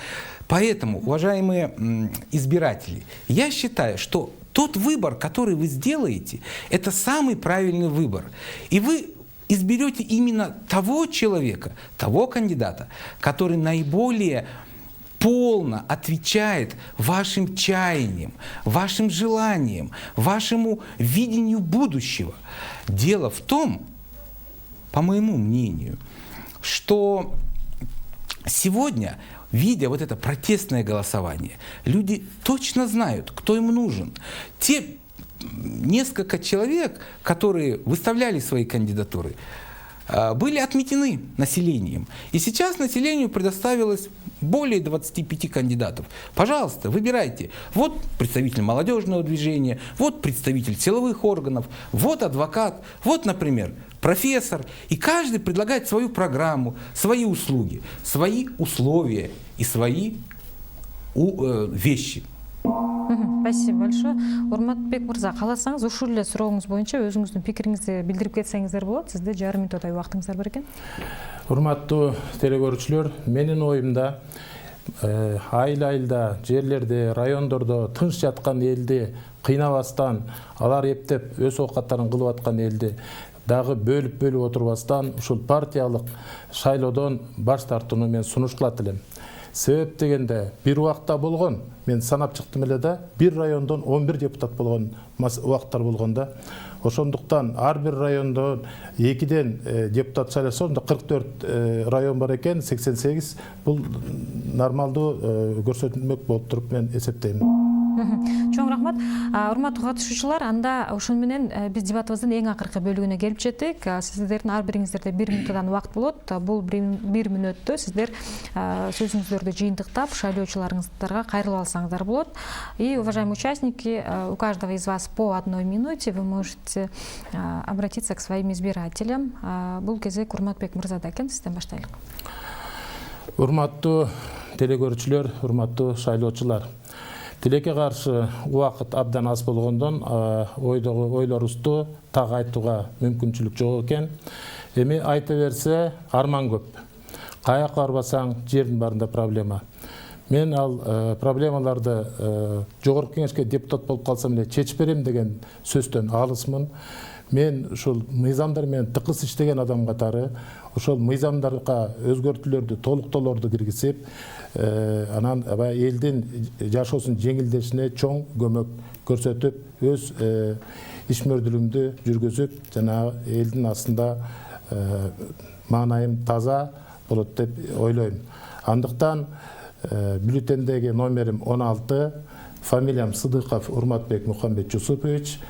Поэтому, уважаемые избиратели, я считаю, что тот выбор, который вы сделаете, это самый правильный выбор. И вы изберете именно того человека, того кандидата, который наиболее полно отвечает вашим чаяниям, вашим желаниям, вашему видению будущего. Дело в том, по моему мнению, что сегодня, видя вот это протестное голосование, люди точно знают, кто им нужен. Те несколько человек, которые выставляли свои кандидатуры, были отметены населением. И сейчас населению предоставилось более 25 кандидатов. Пожалуйста, выбирайте. Вот представитель молодежного движения, вот представитель силовых органов, вот адвокат, вот, например, профессор. И каждый предлагает свою программу, свои услуги, свои условия и свои вещи. Спасибо большое. Урматбек мырза, қаласаңыз ушул эле сурооңуз боюнча өзүңүздүн пикириңизди билдирип кетсеңиздер болот. Сизде жарым минуттай убактыңыздар бар экен. Урматтуу телекөрүүчүлөр, менин оюмда айыл-айылда, жерлерде, райондордо тынч жаткан элди кыйнабастан, алар эптеп өз оокаттарын кылып аткан элди дагы бөлүп отурбастан ушул партиялык шайлоодон баш тартууну мен сунуш кылат элем. Себеп дегенде бир убакта болгон, мен санап чыктым эле да, бир райондон 11 депутат болгон убакыттар болгонда. Ошондуктан ар бир райондон 2ден депутат шайласа, онда 44 район бар экен, 88 бул нормалдуу көрсөтмөк болуп туруп мен эсептейм. Чоң рахмат. Урматтуу катышуучулар, анда ошон менен биз дебатыбыздын эң акыркы бөлүгүнө келип жеттик. Сиздердин ар бириңиздерде 1 минуттан убакыт болот. Бул 1 мүнөттө сиздер сөзүңүздөрдү жыйынтыктап, шайлоочуларыңыздарга кайрылып алсаңыздар болот. И, уважаемые участники, у каждого из вас по 1 минуте вы можете обратиться к своим избирателям. Бул кезек Урматбек мырзада экен, сизден баштайлык. Урматтуу телекөрүүчүлөр, урматтуу шайлоочулар. Тилекке каршы убакыт абдан аз болгондон ойлорубузду так айтууга мүмкүнчүлүк жок экен. Эми айта берсе арман көп. Каяка барбасаң жердин барында проблема. Мен ал проблемаларды жогорку кеңешке депутат болуп калсам эле чечип берем деген сөздөн алысмын. Мен ушул мыйзамдар менен тыкыз иштеген адам катары ошол мыйзамдарга өзгөртүүлөрдү, толуктоолорду киргизип, анан элдин жашоосунун жеңилдешине чоң көмөк көрсөтүп, өз ишмердүүлүгүмдү жүргүзүп, жанагы элдин астында маанайым таза болот деп ойлойм. Андыктан бюллетендеги номерим 16, фамилиям Сыдыков Урматбек Мухамбет Жусупович.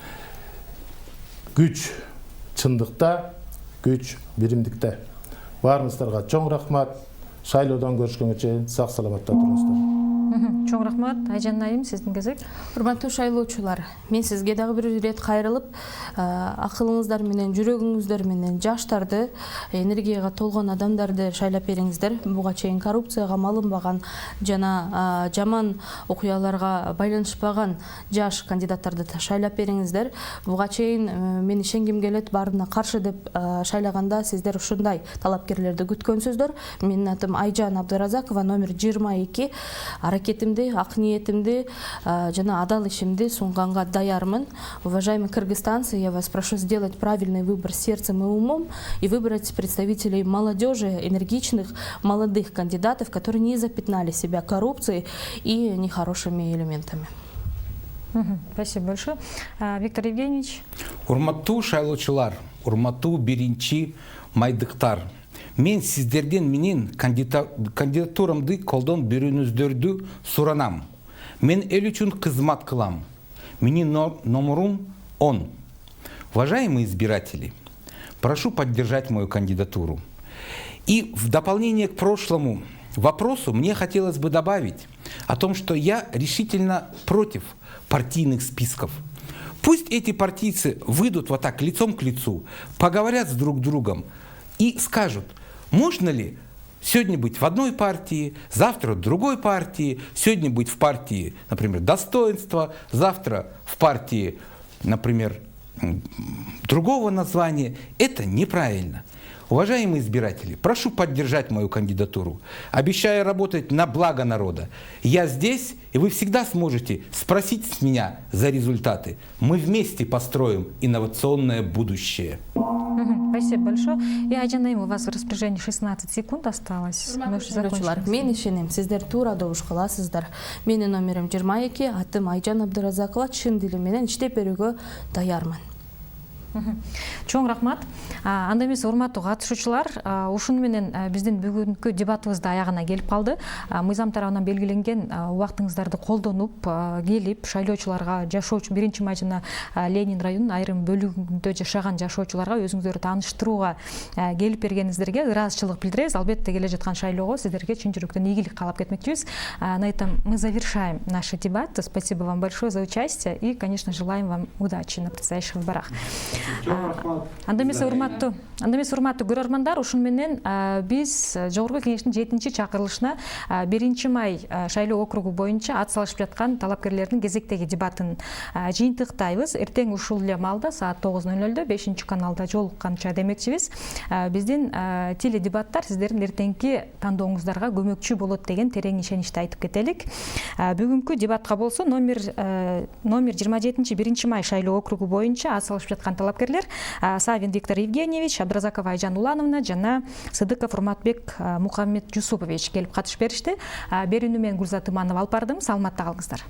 Күч чындыкта, күч биримдикте. Баарыңыздарга чоң рахмат. Шайлоодон көрүшкөнгө чейин сак саламатта туруңуздар. Чоң рахмат. Айжан Айым, сиздин кезек. Урматтуу шайлоочулар, мен сизге дагы бир ирет кайрылып, акылыңыздар менен, жүрөгүңүздөр менен жаштарды, энергияга толгон адамдарды шайлап бериңиздер. Буга чейин коррупцияга малынбаган жана жаман окуяларга байланышпаган жаш кандидаттарды шайлап бериңиздер. Буга чейин мен ишенгим келет, баарына каршы деп шайлаганда сиздер ушундай талапкерлерди күткөнсүздөр. Менин атым Айжан Абдыразакова, номер 22. Аракетимди, ак ниетимди жана адал ишимди сунганга даярмын. Уважаемые кыргызстанцы, я вас прошу сделать правильный выбор сердцем и умом и выбрать представителей молодежи, энергичных, молодых кандидатов, которые не запятнали себя коррупцией и нехорошими элементами. Спасибо большое. Виктор Евгеньевич. Урматтуу шайлоочулар, урматтуу биринчи майдыктар. Мен сиздерден менин кандидатурамды колдон берүүңүздөрдү суранам. Мен эл үчүн кызмат кылам. Менин номерум 10. Уважаемые избиратели, прошу поддержать мою кандидатуру. И в дополнение к прошлому вопросу мне хотелось бы добавить о том, что я решительно против партийных списков. Пусть эти партийцы выйдут вот так лицом к лицу, поговорят с друг другом и скажут, можно ли сегодня быть в одной партии, завтра в другой партии, сегодня быть в партии, например, достоинства, завтра в партии, например, другого названия, это неправильно. Уважаемые избиратели, прошу поддержать мою кандидатуру. Обещаю работать на благо народа. Я здесь, и вы всегда сможете спросить с меня за результаты. Мы вместе построим инновационное будущее. Спасибо большое. И, Айжан Наим, у вас в распоряжении 16 секунд осталось. Мы уже закончили. Мен ишенем, сиздер туура добуш кыласыздар. Менин номерим 22, атым Айжан Абдыразакова, чын дилим менен иштеп берүүгө даярмын. Чоң рахмат. Анда эмес урматтуу катышуучулар, ушуну менен биздин бүгүнкү дебатыбыз да аягына келип калды. Мыйзам тарабынан белгиленген убактыңыздарды колдонуп келип шайлоочуларга, жашоочу 1 жана Ленин районунун айрым бөлүгүндө жашаган жашоочуларга өзүңүздөрдү тааныштырууга келип бергениңиздерге ыраазычылык билдиребиз. Албетте келе жаткан шайлоого сиздерге чын жүрөктөн ийгилик каалап кетмекчибиз. На этом мы завершаем наши дебаты. Спасибо вам большое за участие и, конечно, желаем вам удачи на предстоящих выборах. Анда эмес урматтуу көрөрмандар, ушун менен биз Жогорку Кеңештин 7-чи чакырылышына 1 май шайлоо округу боюнча ат салышып жаткан талапкерлердин кезектеги дебатын жыйынтыктайбыз. Эртең ушул эле маалда саат 9:00 5-каналда жолукканча демекчибиз. Биздин теледебаттар сиздердин эртеңки тандооңуздарга көмөкчү болот деген терең ишеничти айтып кетелик. Бүгүнкү дебатка болсо номер 27-чи 1 май шайлоо округу боюнча ат салышып жаткан талапкерлер Савин Виктор Евгеньевич, Абдыразакова Айжан Улановна жана Сыдыков Урматбек Мухаммед Жусупович келип катышып беришти. Берүүнү мен Гүлзат Иманова алып бардым. Саламатта калыңыздар.